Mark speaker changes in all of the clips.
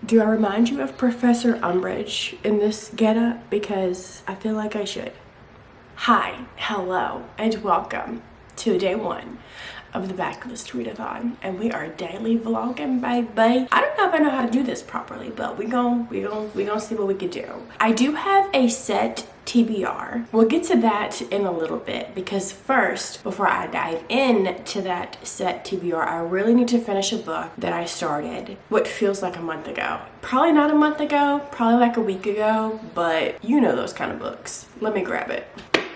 Speaker 1: Do I remind you of Professor Umbridge in this getup? Because I feel like I should. Hi, hello, and welcome to day one of the Backlist Readathon, and we are daily vlogging, baby. I don't know if I know how to do this properly, but we gon' see what we can do. I do have a set TBR. We'll get to that in a little bit, because first, before I dive into that set TBR, I really need to finish a book that I started what feels like a month ago. Probably not a month ago, probably like a week ago, but you know those kind of books. Let me grab it.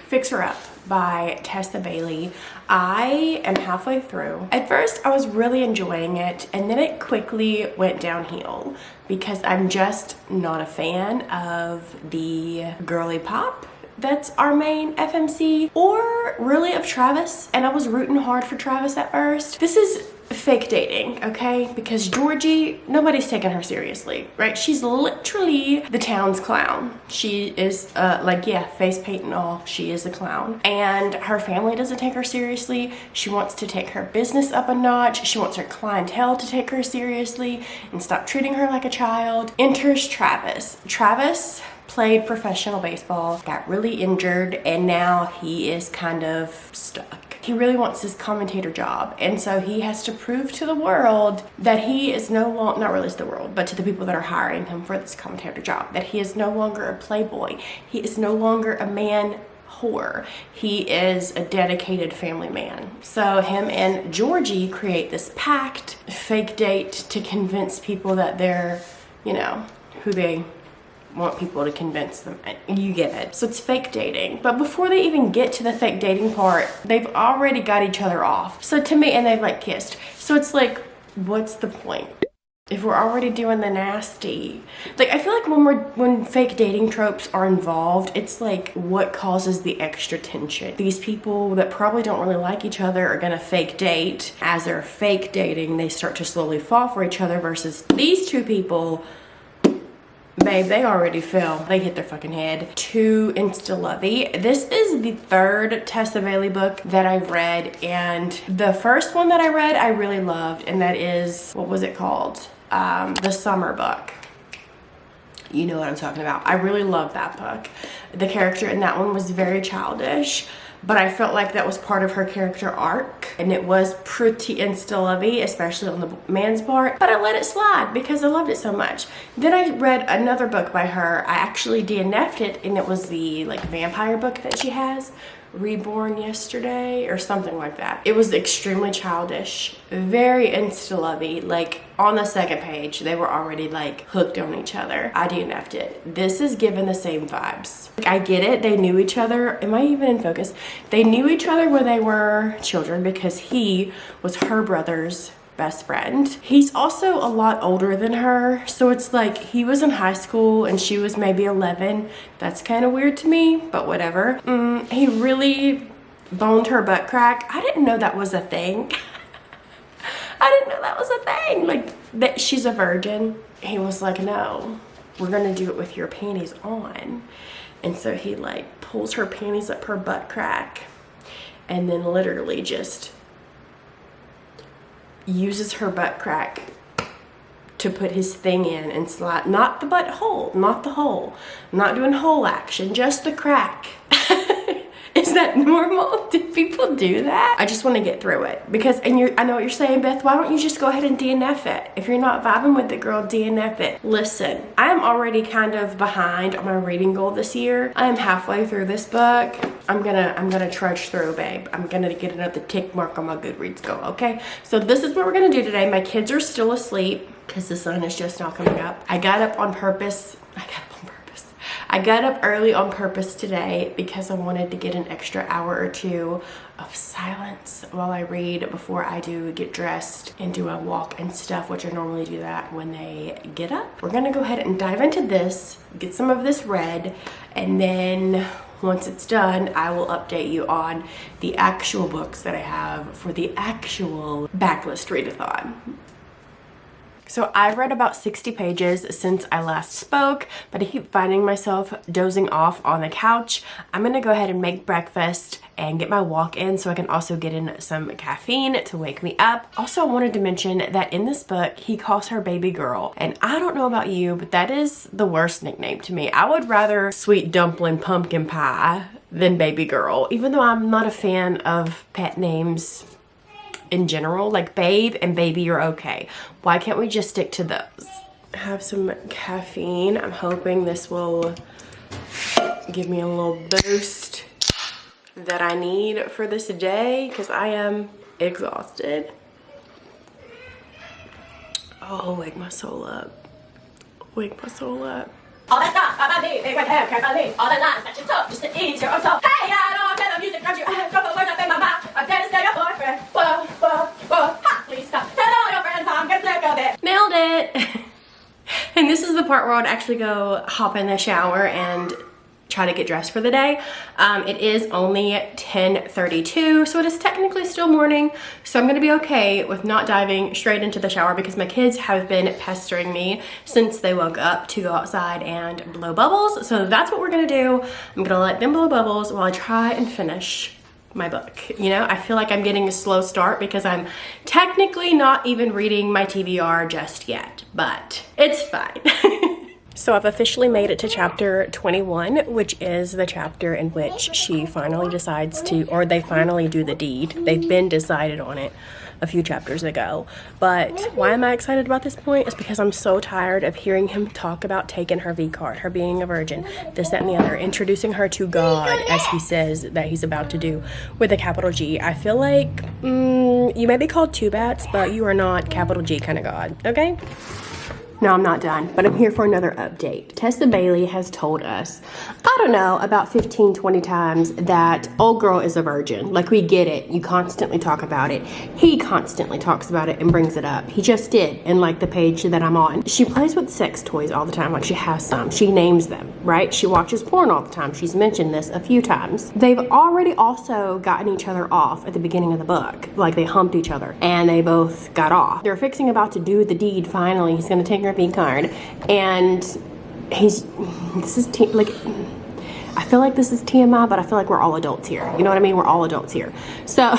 Speaker 1: Fix Her Up by Tessa Bailey. I am halfway through. At first, I was really enjoying it, and then it quickly went downhill because I'm just not a fan of the girly pop that's our main FMC, or really of Travis, and I was rooting hard for Travis at first. This is fake dating, okay? Because Georgie, nobody's taking her seriously, right? She's literally the town's clown. She is face paint and all, she is a clown. And her family doesn't take her seriously. She wants to take her business up a notch. She wants her clientele to take her seriously and stop treating her like a child. Enters Travis. Travis played professional baseball, got really injured, and now he is kind of stuck. He really wants his commentator job, and so he has to prove to the world that he is no longer, not really to the world, but to the people that are hiring him for this commentator job, that he is no longer a playboy. He is no longer a man whore. He is a dedicated family man. So him and Georgie create this pact, fake date, to convince people that they're, you know, who they want people to convince them. You get it. So it's fake dating. But before they even get to the fake dating part, they've already got each other off. So to me, and they've like kissed. So it's like, what's the point? If we're already doing the nasty. Like, I feel like when fake dating tropes are involved, it's like, what causes the extra tension? These people that probably don't really like each other are gonna fake date. As they're fake dating, they start to slowly fall for each other, versus these two people, babe, they already fell. They hit their fucking head. Too insta-lovey. This is the third Tessa Bailey book that I've read, and the first one that I read I really loved, and that is, what was it called? The Summer book. You know what I'm talking about. I really loved that book. The character in that one was very childish, but I felt like that was part of her character arc, and it was pretty insta-lovey, especially on the man's part, but I let it slide because I loved it so much. Then I read another book by her. I actually DNF'd it, and it was the like vampire book that she has, Reborn Yesterday or something like that. It was extremely childish, very insta-lovey. Like on the second page, they were already like hooked on each other. I DNF'd it. This is given the same vibes. Like, I get it. They knew each other. Am I even in focus? They knew each other when they were children because he was her brother's best friend. He's also a lot older than her, so it's like he was in high school and she was maybe 11. That's kind of weird to me, but whatever. He really boned her butt crack. I didn't know that was a thing. I didn't know that was a thing. Like, that she's a virgin. He was like, no, we're gonna do it with your panties on. And so he like pulls her panties up her butt crack and then literally just uses her butt crack to put his thing in and slide, not the butt hole, not the hole. I'm not doing hole action, just the crack. Is that normal? Do people do that? I just want to get through it because, I know what you're saying, Beth, why don't you just go ahead and DNF it? If you're not vibing with it, girl, DNF it. Listen, I am already kind of behind on my reading goal this year. I am halfway through this book. I'm gonna trudge through, babe. I'm gonna get another tick mark on my Goodreads goal, okay? So this is what we're gonna do today. My kids are still asleep because the sun is just now coming up. I got up on purpose. I got up early on purpose today because I wanted to get an extra hour or two of silence while I read before I do get dressed and do a walk and stuff, which I normally do that when they get up. We're gonna go ahead and dive into this, get some of this read, and then once it's done, I will update you on the actual books that I have for the actual Backlist Readathon. So I've read about 60 pages since I last spoke, but I keep finding myself dozing off on the couch. I'm gonna go ahead and make breakfast and get my walk in so I can also get in some caffeine to wake me up. Also, I wanted to mention that in this book, he calls her baby girl. And I don't know about you, but that is the worst nickname to me. I would rather sweet dumpling pumpkin pie than baby girl, even though I'm not a fan of pet names in general. Like babe and baby are okay. Why can't we just stick to those? Have some caffeine. I'm hoping this will give me a little boost that I need for this day because I am exhausted. Oh, wake my soul up. Wake my soul up.
Speaker 2: All that stuff about me, they went hair, carefully. All the lines that you took just to ease your own soul. Hey, I don't care the music comes you. I have trouble words up in my mouth. I'm dead to stay your boyfriend. Whoa, whoa, whoa. Ha, please stop. Tell all your friends I'm getting sick of it.
Speaker 1: Nailed it. And this is the part where I'd actually go hop in the shower and try to get dressed for the day. It is only 10:32, so it is technically still morning, so I'm gonna be okay with not diving straight into the shower because my kids have been pestering me since they woke up to go outside and blow bubbles. So that's what we're gonna do. I'm gonna let them blow bubbles while I try and finish my book. You know, I feel like I'm getting a slow start because I'm technically not even reading my TBR just yet, but it's fine. So I've officially made it to chapter 21, which is the chapter in which she finally decides to, or they finally do the deed. They've been decided on it a few chapters ago. But why am I excited about this point? It's because I'm so tired of hearing him talk about taking her V card, her being a virgin, this, that, and the other, introducing her to God, as he says that he's about to do with a capital G. I feel like you may be called two bats, but you are not capital G kind of God, okay? No, I'm not done, but I'm here for another update. Tessa Bailey has told us, I don't know, about 15, 20 times that old girl is a virgin. Like, we get it. You constantly talk about it. He constantly talks about it and brings it up. He just did in, like, the page that I'm on. She plays with sex toys all the time. Like, she has some. She names them, right? She watches porn all the time. She's mentioned this a few times. They've already also gotten each other off at the beginning of the book. Like, they humped each other, and they both got off. They're fixing about to do the deed finally. He's going to take her V card, and I feel like this is TMI, but I feel like we're all adults here. You know what I mean? We're all adults here. So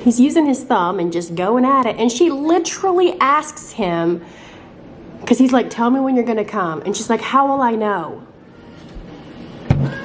Speaker 1: he's using his thumb and just going at it, and she literally asks him, because he's like, tell me when you're gonna come, and she's like, how will I know?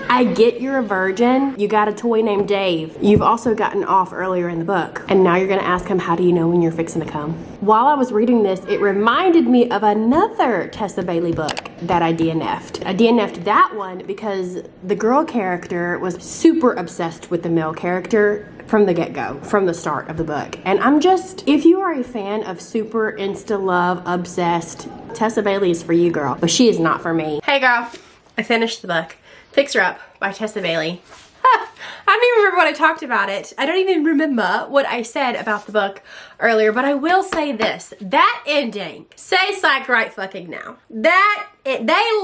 Speaker 1: I get you're a virgin. You got a toy named Dave. You've also gotten off earlier in the book. And now you're gonna ask him, how do you know when you're fixing to come? While I was reading this, it reminded me of another Tessa Bailey book that I DNF'd. I DNF'd that one because the girl character was super obsessed with the male character from the get-go, from the start of the book. And I'm just, if you are a fan of super insta-love, obsessed, Tessa Bailey is for you, girl. But she is not for me. Hey, girl. I finished the book. Fix Her Up by Tessa Bailey. I don't even remember what I talked about it. I don't even remember what I said about the book earlier, but I will say this. That ending, say psych right fucking now. They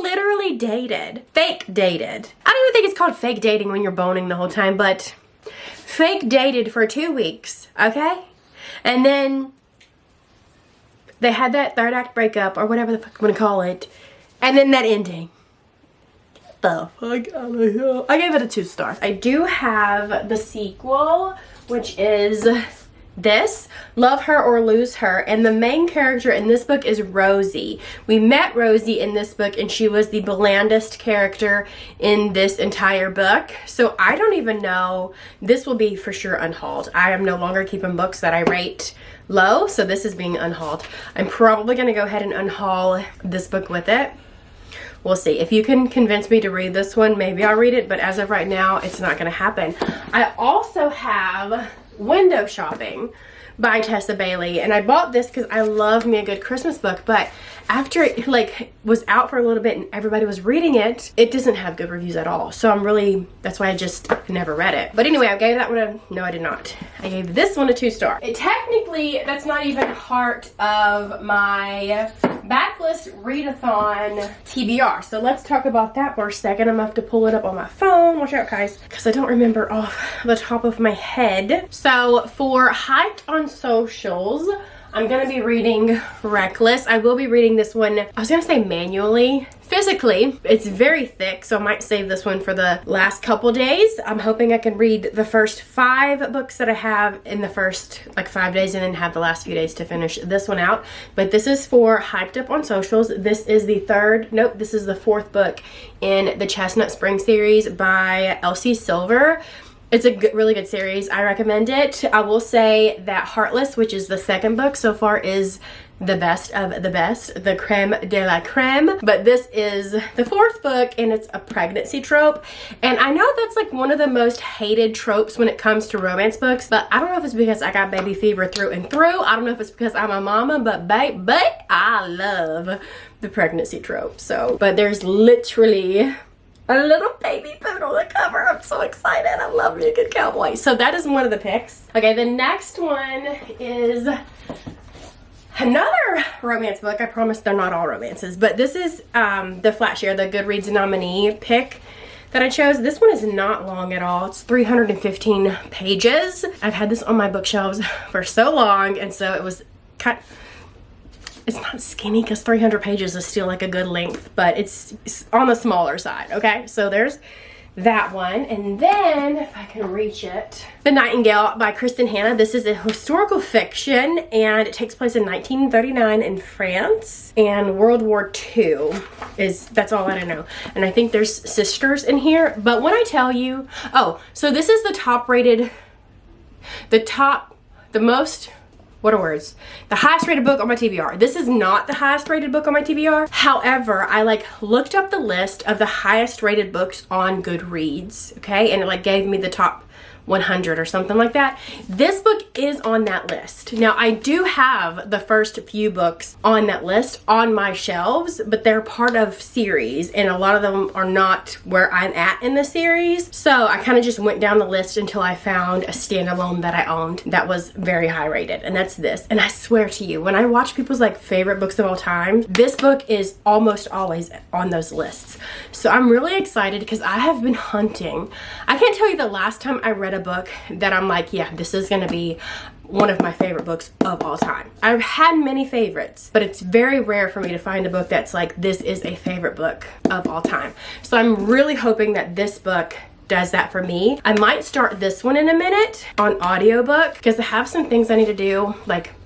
Speaker 1: literally dated. Fake dated. I don't even think it's called fake dating when you're boning the whole time, but fake dated for 2 weeks, okay? And then they had that third act breakup, or whatever the fuck I'm gonna call it, and then that ending. The fuck out of here. I gave it a 2 stars. I do have the sequel, which is this, Love Her or Lose Her, and the main character in this book is Rosie. We met Rosie in this book, and she was the blandest character in this entire book, so I don't even know. This will be for sure unhauled. I am no longer keeping books that I rate low, so this is being unhauled. I'm probably gonna go ahead and unhaul this book with it. We'll see. If you can convince me to read this one, maybe I'll read it, but as of right now, it's not going to happen. I also have Window Shopping by Tessa Bailey, and I bought this because I love me a good Christmas book, but after it like was out for a little bit and everybody was reading it, it doesn't have good reviews at all. So I'm really, that's why I just never read it. But anyway, I gave that one a, no I did not. I gave this one a 2 star. Technically, that's not even part of my Backlist Readathon TBR. So let's talk about that for a second. I'm gonna have to pull it up on my phone. Watch out, guys, because I don't remember off the top of my head. So for Hyped on Socials, I'm gonna be reading Reckless. I will be reading this one, I was gonna say manually. Physically, it's very thick, so I might save this one for the last couple days. I'm hoping I can read the first 5 books that I have in the first like 5 days and then have the last few days to finish this one out. But this is for Hyped Up on Socials. This is the 4th book in the Chestnut Spring series by Elsie Silver. It's a really good series. I recommend it. I will say that Heartless, which is the 2nd book so far, is the best of the best, the creme de la creme. But this is the 4th book and it's a pregnancy trope. And I know that's like one of the most hated tropes when it comes to romance books, but I don't know if it's because I got baby fever through and through. I don't know if it's because I'm a mama, but I love the pregnancy trope. So, but there's literally a little baby boot on the cover. I'm so excited. I love me a good cowboy. So that is one of the picks. Okay, the next one is another romance book. I promise they're not all romances, but this is the Flatshare, the Goodreads nominee pick that I chose. This one is not long at all. It's 315 pages. I've had this on my bookshelves for so long, and so it was it's not skinny because 300 pages is still like a good length, but it's on the smaller side, okay? So there's that one. And then, if I can reach it, The Nightingale by Kristen Hanna. This is a historical fiction and it takes place in 1939 in France, and World War II that's all that I know. And I think there's sisters in here, but when I tell you, so this is the the highest rated book on my TBR. This is not the highest rated book on my TBR. However, I looked up the list of the highest rated books on Goodreads, okay? And it gave me the top 100 or something like that. This book is on that list. Now, I do have the first few books on that list on my shelves, but they're part of series and a lot of them are not where I'm at in the series. So I kind of just went down the list until I found a standalone that I owned that was very high rated, and that's this. And I swear to you, when I watch people's favorite books of all time, this book is almost always on those lists. So I'm really excited because I have been hunting. I can't tell you the last time I read a book that I'm like, yeah, this is gonna be one of my favorite books of all time. I've had many favorites, but it's very rare for me to find a book that's like, this is a favorite book of all time. So I'm really hoping that this book does that for me. I might start this one in a minute on audiobook because I have some things I need to do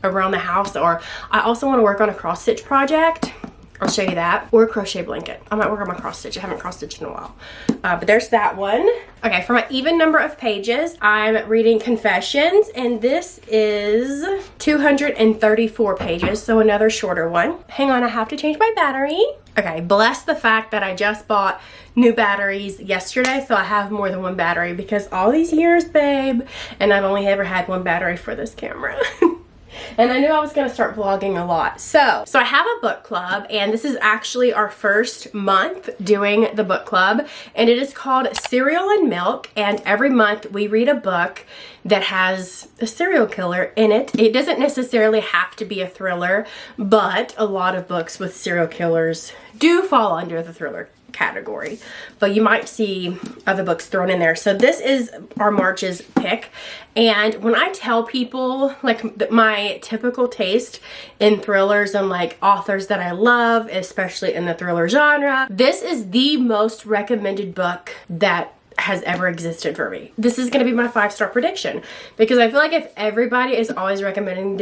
Speaker 1: around the house, or I also want to work on a cross stitch project. I'll show you that. Or a crochet blanket. I might work on my cross stitch. I haven't cross stitched in a while. But there's that one. Okay, for my even number of pages, I'm reading Confessions, and this is 234 pages, so another shorter one. Hang on, I have to change my battery. Okay, bless the fact that I just bought new batteries yesterday, so I have more than one battery because all these years, babe, and I've only ever had one battery for this camera. And I knew I was going to start vlogging a lot. So I have a book club, and this is actually our first month doing the book club, and it is called Cereal and Milk, and every month we read a book that has a serial killer in it. It doesn't necessarily have to be a thriller, but a lot of books with serial killers do fall under the thriller category, but you might see other books thrown in there. So this is our March's pick, and when I tell people my typical taste in thrillers and authors that I love, especially in the thriller genre, this is the most recommended book that has ever existed for me. This is going to be my 5-star prediction because I feel like if everybody is always recommending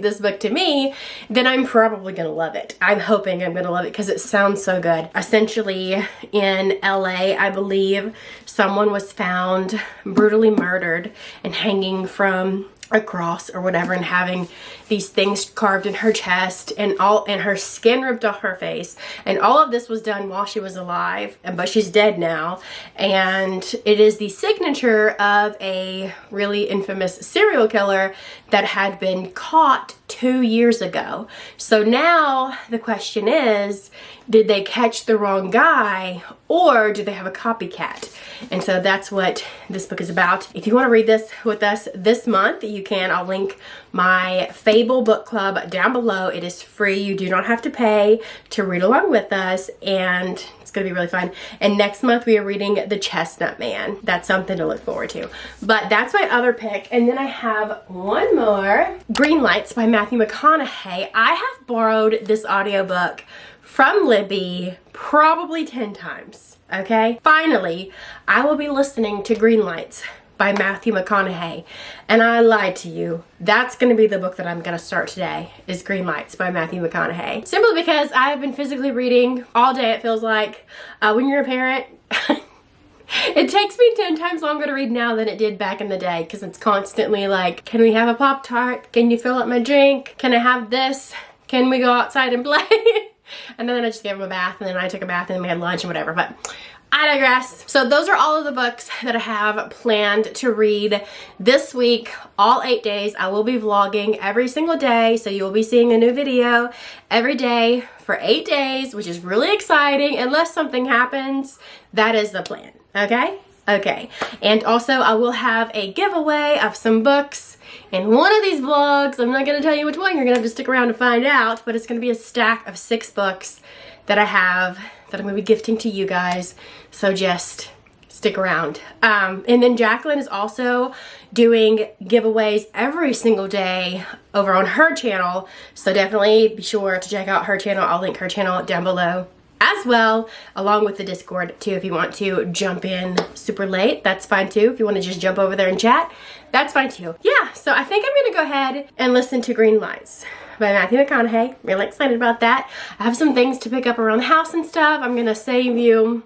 Speaker 1: this book to me, then I'm probably gonna love it. I'm hoping I'm gonna love it because it sounds so good. Essentially, in LA, I believe, someone was found brutally murdered and hanging from a cross or whatever, and having these things carved in her chest and her skin ripped off her face, and all of this was done while she was alive, but she's dead now, and it is the signature of a really infamous serial killer that had been caught 2 years ago. So now the question is, did they catch the wrong guy, or do they have a copycat? And so that's what this book is about. If you want to read this with us this month, you can. I'll link my Fable book club down below. It is free. You do not have to pay to read along with us, and it's gonna be really fun. And next month we are reading The Chestnut Man. That's something to look forward to. But that's my other pick. And then I have one more, Green Lights by Matthew McConaughey. I have borrowed this audiobook from Libby probably 10 times, okay? Finally, I will be listening to Green Lights by Matthew McConaughey. And I lied to you. That's gonna be the book that I'm gonna start today, is Green Lights by Matthew McConaughey. Simply because I have been physically reading all day, it feels like. When you're a parent, it takes me 10 times longer to read now than it did back in the day, because it's constantly like, can we have a Pop-Tart? Can you fill up my drink? Can I have this? Can we go outside and play? And then I just gave him a bath, and then I took a bath, and then we had lunch and whatever. But I digress. So those are all of the books that I have planned to read this week, all 8 days. I will be vlogging every single day, so you'll be seeing a new video every day for 8 days, which is really exciting. Unless something happens, that is the plan, okay? Okay. And also I will have a giveaway of some books in one of these vlogs. I'm not going to tell you which one. You're going to have to stick around to find out, but it's going to be a stack of 6 books that I have that I'm going to be gifting to you guys. So just stick around. And then Jacqueline is also doing giveaways every single day over on her channel. So definitely be sure to check out her channel. I'll link her channel down below as well, along with the Discord too. If you want to jump in super late, that's fine too. If you want to just jump over there and chat, that's fine too. Yeah, so I think I'm going to go ahead and listen to Green Lights by Matthew McConaughey. Really excited about that. I have some things to pick up around the house and stuff. I'm going to save you.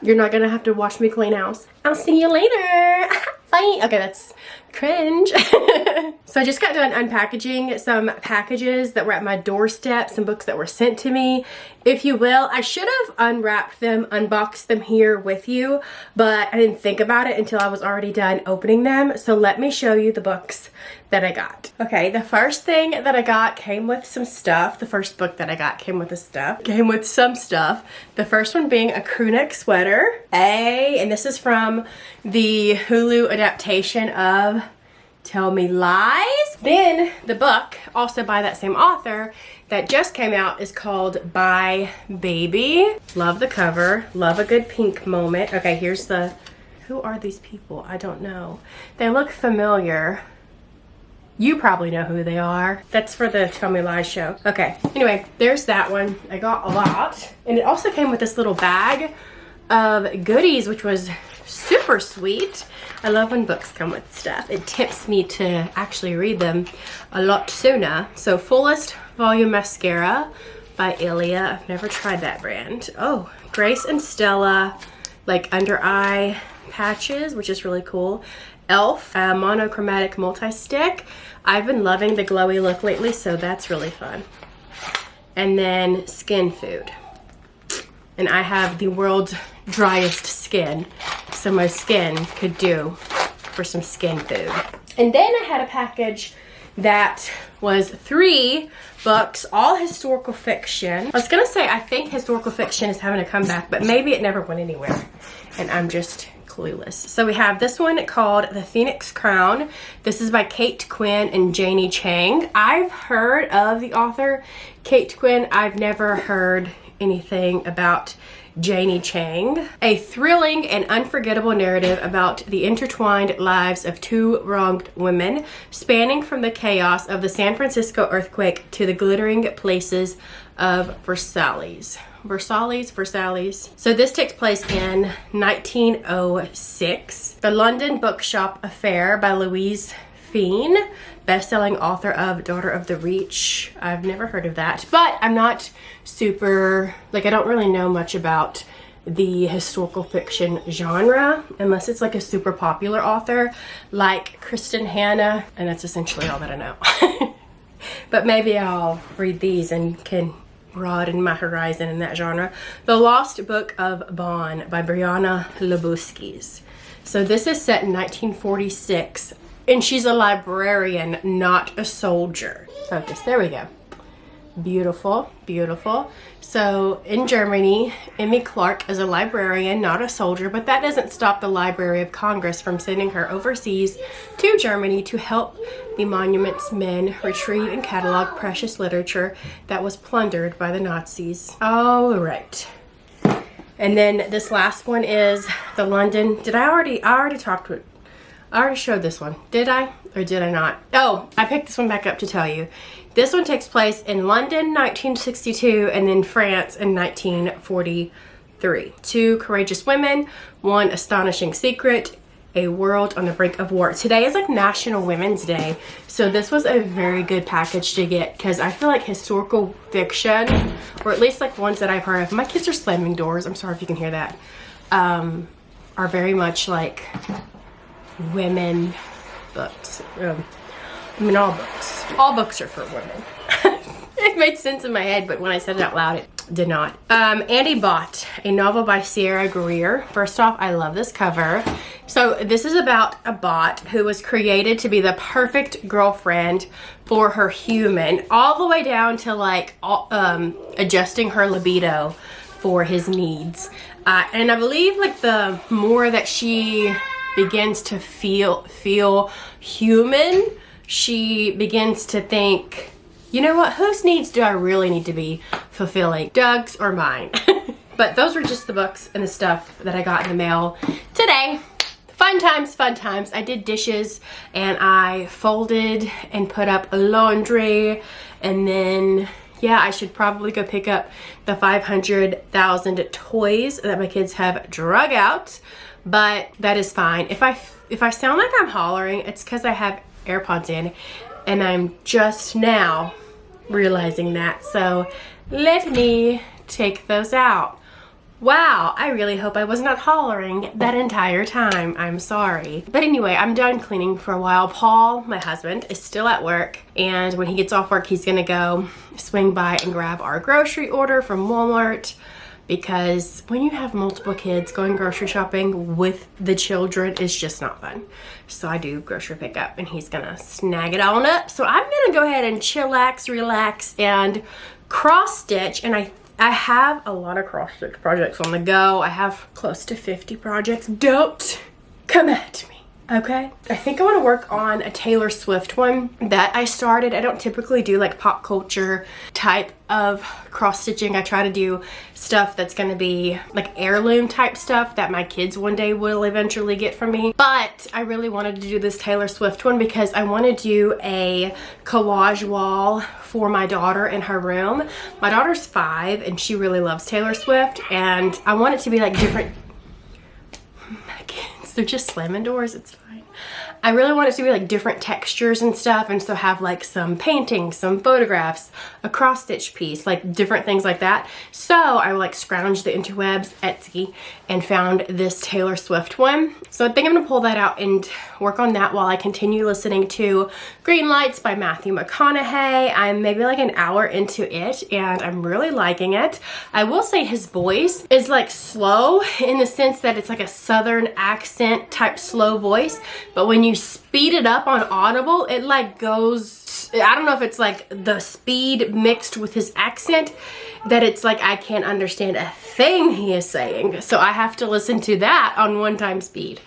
Speaker 1: You're not going to have to watch me clean house. I'll see you later. Bye. Okay, that's cringe. So I just got done unpackaging some packages that were at my doorstep, some books that were sent to me. If you will, I should have unwrapped them, unboxed them here with you, but I didn't think about it until I was already done opening them. So let me show you the books that I got. Okay, the first thing that I got came with some stuff. The first book that I got came with some stuff. The first one being a crew neck sweater. And this is from the Hulu adaptation of Tell Me Lies. Then the book, also by that same author, that just came out is called Bye Baby. Love the cover. Love a good pink moment. Okay, here's the... Who are these people? I don't know. They look familiar. You probably know who they are. That's for the Tell Me Lies show. Okay, anyway, there's that one. I got a lot. And it also came with this little bag of goodies, which was super sweet. I love when books come with stuff. It tempts me to actually read them a lot sooner. So Fullest Volume Mascara by Ilia. I've never tried that brand. Oh, Grace and Stella, like under eye patches, which is really cool. Elf monochromatic multi-stick. I've been loving the glowy look lately, so that's really fun. And then Skin Food. And I have the world's driest skin, so my skin could do for some skin food. And then I had a package that was 3 books, all historical fiction. I was gonna say, I think historical fiction is having a comeback, but maybe it never went anywhere, and I'm just clueless. So we have this one called The Phoenix Crown. This is by Kate Quinn and Janie Chang. I've heard of the author Kate Quinn. I've never heard anything about Janie Chang. A thrilling and unforgettable narrative about the intertwined lives of 2 wronged women, spanning from the chaos of the San Francisco earthquake to the glittering places of Versailles. So this takes place in 1906. The London Bookshop Affair by Louise Fienne, best-selling author of Daughter of the Reach. I've never heard of that, but I'm not super, like, I don't really know much about the historical fiction genre unless it's like a super popular author like Kristen Hanna, and that's essentially all that I know. But maybe I'll read these and can broaden my horizon in that genre. The Lost Book of Bonn by Brianna Labuskis. So this is set in 1946, and she's a librarian, not a soldier. Focus, there we go. Beautiful, beautiful. So in Germany, Emmy Clark is a librarian, not a soldier, but that doesn't stop the Library of Congress from sending her overseas to Germany to help the monument's men retrieve and catalog precious literature that was plundered by the Nazis. All right. And then this last one is the London. I already showed this one. Did I? Or did I not? Oh, I picked this one back up to tell you. This one takes place in London, 1962, and then France in 1943. 2 courageous women, 1 astonishing secret, a world on the brink of war. Today is like National Women's Day, so this was a very good package to get because I feel like historical fiction, or at least like ones that I've heard of. My kids are slamming doors. I'm sorry if you can hear that. Are very much like women books. I mean, all books. All books are for women. It made sense in my head, but when I said it out loud, it did not. Andy Bott, a novel by Sierra Greer. First off, I love this cover. So this is about a bot who was created to be the perfect girlfriend for her human, all the way down to like adjusting her libido for his needs. And I believe like the more that she begins to feel human, she begins to think, you know what, whose needs do I really need to be fulfilling, Doug's or mine? But those were just the books and the stuff that I got in the mail today. Fun times, fun times. I did dishes and I folded and put up laundry, and then yeah, I should probably go pick up the 500,000 toys that my kids have drug out, but that is fine. If I sound like I'm hollering, it's because I have AirPods in and I'm just now realizing that. So let me take those out. Wow, I really hope I was not hollering that entire time. I'm sorry. But anyway, I'm done cleaning for a while. Paul, my husband, is still at work, and when he gets off work, he's gonna go swing by and grab our grocery order from Walmart, because when you have multiple kids, going grocery shopping with the children is just not fun. So I do grocery pickup and he's gonna snag it on up. So I'm gonna go ahead and chillax, relax, and cross stitch. And I have a lot of cross stitch projects on the go. I have close to 50 projects. Don't come at me, okay? I think I wanna work on a Taylor Swift one that I started. I don't typically do like pop culture type of cross stitching. I try to do stuff that's gonna be like heirloom type stuff that my kids one day will eventually get from me. But I really wanted to do this Taylor Swift one because I want to do a collage wall for my daughter in her room. My daughter's 5 and she really loves Taylor Swift, and I want it to be like different. My kids, they're just slamming doors, it's fine. I really want it to be like different textures and stuff, and so have like some paintings, some photographs, a cross stitch piece, like different things like that. So I like scrounged the interwebs, Etsy, and found this Taylor Swift one. So I think I'm gonna pull that out and work on that while I continue listening to Green Lights by Matthew McConaughey. I'm maybe like an hour into it and I'm really liking it. I will say his voice is like slow in the sense that it's like a southern accent type slow voice, but when you speed it up on Audible, it like goes, I don't know if it's like the speed mixed with his accent, that it's like I can't understand a thing he is saying. So I have to listen to that on 1x speed.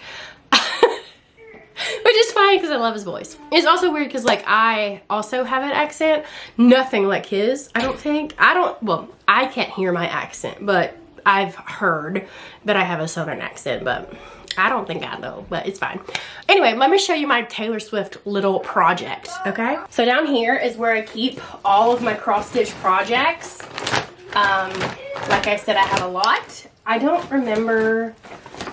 Speaker 1: Which is fine because I love his voice. It's also weird because like I also have an accent, nothing like his, I don't think. Well, I can't hear my accent, but I've heard that I have a southern accent, but I don't think I know, but it's fine. Anyway, let me show you my Taylor Swift little project, okay? So down here is where I keep all of my cross stitch projects. Like I said, I have a lot. I don't remember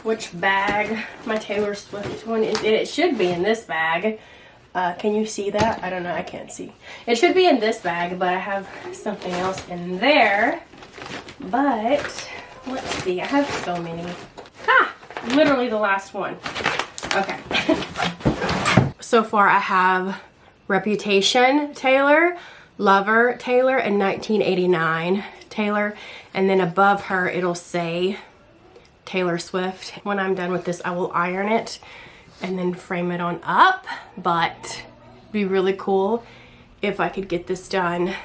Speaker 1: which bag my Taylor Swift one is in. It should be in this bag. Can you see that? I don't know, I can't see. It should be in this bag, but I have something else in there. But, let's see, I have so many. Ha! Literally the last one. Okay. So far I have Reputation Taylor, Lover Taylor, and 1989 Taylor. And then above her it'll say Taylor Swift. When I'm done with this, I will iron it and then frame it on up. But it'd be really cool if I could get this done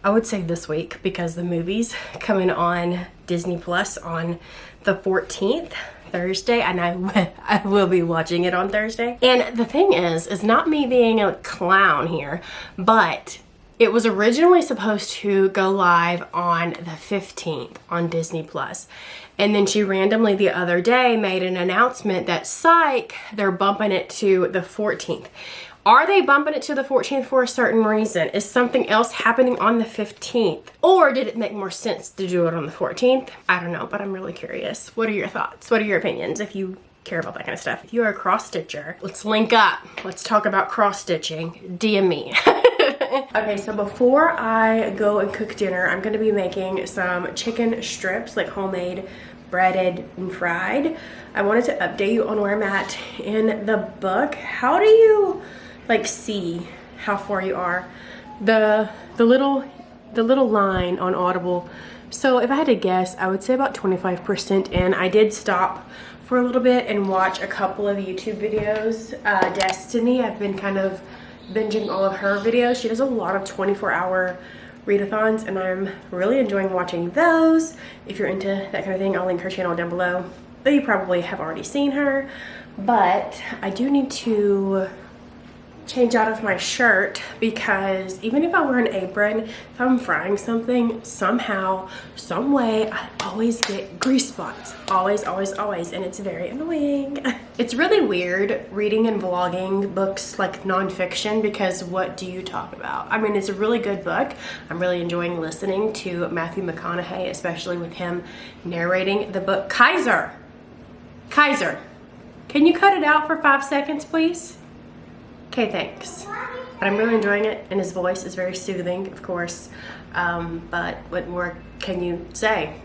Speaker 1: I would say this week, because the movie's coming on Disney Plus on the 14th, Thursday, and I will be watching it on Thursday. And the thing is not me being a clown here, but it was originally supposed to go live on the 15th on Disney Plus. And then she randomly the other day made an announcement that psych, they're bumping it to the 14th. Are they bumping it to the 14th for a certain reason? Is something else happening on the 15th? Or did it make more sense to do it on the 14th? I don't know, but I'm really curious. What are your thoughts? What are your opinions if you care about that kind of stuff? If you're a cross stitcher, let's link up. Let's talk about cross stitching. DM me. Okay, so before I go and cook dinner, I'm gonna be making some chicken strips, like homemade, breaded and fried. I wanted to update you on where I'm at in the book. How do you like see how far you are? The little line on Audible. So if I had to guess, I would say about 25% in. I did stop for a little bit and watch a couple of YouTube videos. Destiny, I've been kind of binging all of her videos. She does a lot of 24-hour readathons, and I'm really enjoying watching those. If you're into that kind of thing, I'll link her channel down below. Though you probably have already seen her, but I do need to change out of my shirt, because even if I wear an apron, if I'm frying something, somehow, some way, I always get grease spots. Always, always, always, and it's very annoying. It's really weird reading and vlogging books like nonfiction, because what do you talk about? I mean, it's a really good book. I'm really enjoying listening to Matthew McConaughey, especially with him narrating the book. Kaiser, can you cut it out for 5 seconds, please? Okay, thanks. But I'm really enjoying it, and his voice is very soothing, of course. But what more can you say?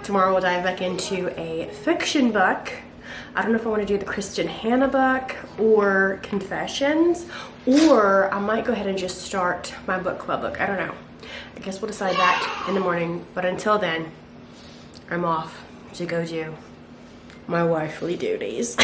Speaker 1: Tomorrow we'll dive back into a fiction book. I don't know if I want to do the Kristen Hannah book or Confessions, or I might go ahead and just start my book club book. I don't know. I guess we'll decide that in the morning. But until then, I'm off to go do my wifely duties.